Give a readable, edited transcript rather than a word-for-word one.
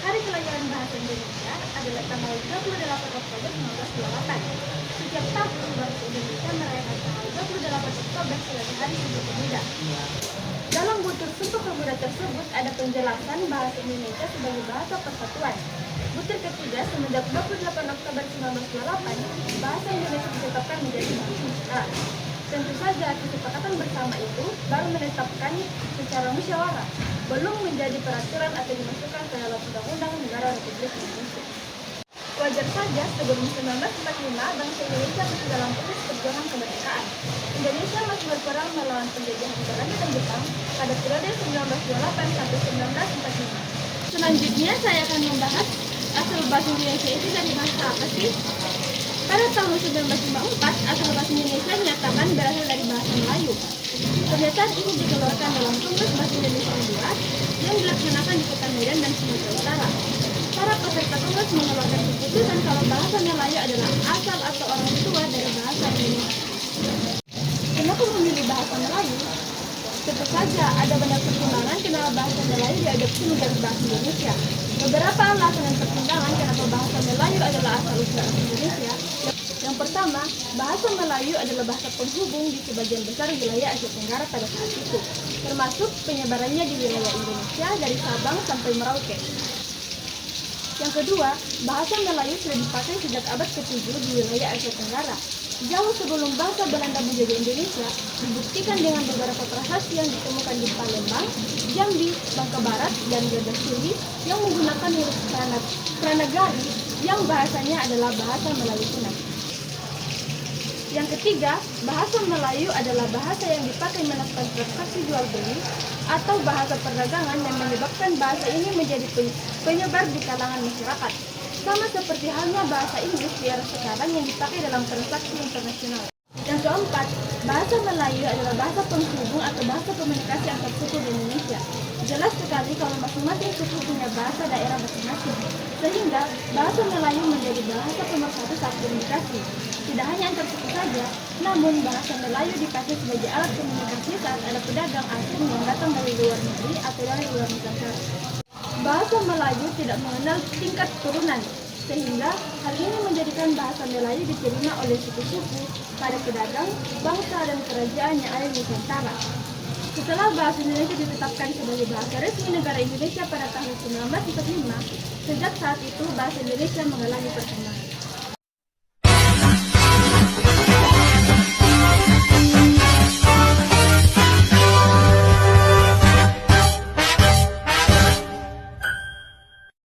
Hari Kelahiran Bahasa Indonesia adalah tanggal 28 Oktober 1928. Setiap tahun Bahasa Indonesia merayakan tanggal 28 Oktober sebagai Hari Sumpah Pemuda. Dalam butir Sumpah Pemuda tersebut ada penjelasan Bahasa Indonesia sebagai bahasa persatuan. Butir ketiga, semenjak 28 Oktober 1928, Bahasa Indonesia ditetapkan menjadi bahasa nasional. Tentu saja kesepakatan bersama itu baru menetapkannya secara musyawarah, belum menjadi peraturan atau dimasukkan ke dalam Undang-Undang Negara Republik Indonesia. Wajar saja sebelum 1945 bangsa Indonesia masih dalam proses perjuangan kemerdekaan. Indonesia masih berperang melawan penjajahan Belanda dan Jepang pada periode 1928 sampai 1945. Selanjutnya saya akan membahas asal bahasa Indonesia itu dari bahasa apa sih? Pada tahun 1954, asal bahasa Indonesia dinyatakan berasal dari bahasa Melayu. Pernyataan ini dikeluarkan dalam Kongres Bahasa Indonesia II yang dilaksanakan di Kota Medan dan Sumatera Utara. Para peserta kongres mengeluarkan keputusan kalau bahasa Melayu adalah asal atau orang tua dari bahasa Indonesia. Kenapa memilih bahasa Melayu? Tentu saja ada banyak pertimbangan kenapa bahasa Melayu diadopsi menjadi bahasa Indonesia. Beberapa alasan dan pertimbangan kenapa bahasa Melayu adalah asal-usul Indonesia. Yang pertama, bahasa Melayu adalah bahasa penghubung di sebagian besar wilayah Asia Tenggara pada saat itu, termasuk penyebarannya di wilayah Indonesia dari Sabang sampai Merauke. Yang kedua, bahasa Melayu sudah dipakai sejak abad ke-7 di wilayah Asia Tenggara. Jauh sebelum bangsa Belanda menjajah Indonesia, dibuktikan dengan beberapa prasasti yang ditemukan di Palembang, Jambi, Bangka Barat, dan Gadasuli yang menggunakan huruf Pranagari yang bahasanya adalah bahasa Melayu kuno. Yang ketiga, bahasa Melayu adalah bahasa yang dipakai melakukan transaksi jual beli atau bahasa perdagangan yang menyebabkan bahasa ini menjadi penyebar di kalangan masyarakat. Sama seperti halnya bahasa Inggris di era sekarang yang dipakai dalam transaksi internasional. Yang keempat, bahasa Melayu adalah bahasa penghubung atau bahasa komunikasi antar suku di Indonesia. Jelas sekali kalau masing-masing suku punya bahasa daerah masing-masing, sehingga bahasa Melayu menjadi bahasa pemersatu saat komunikasi. Tidak hanya antar suku saja, namun bahasa Melayu dipakai sebagai alat komunikasi saat ada pedagang asing yang datang dari luar negeri atau dari luar Nusantara. Bahasa Melayu tidak mengenal tingkat turunan, sehingga hal ini menjadikan bahasa Melayu diterima oleh suku-suku, para pedagang, bangsa, dan kerajaan yang ada di Nusantara. Setelah bahasa Indonesia ditetapkan sebagai bahasa resmi negara Indonesia pada tahun 1945, sejak saat itu bahasa Indonesia mengalami perkembangan.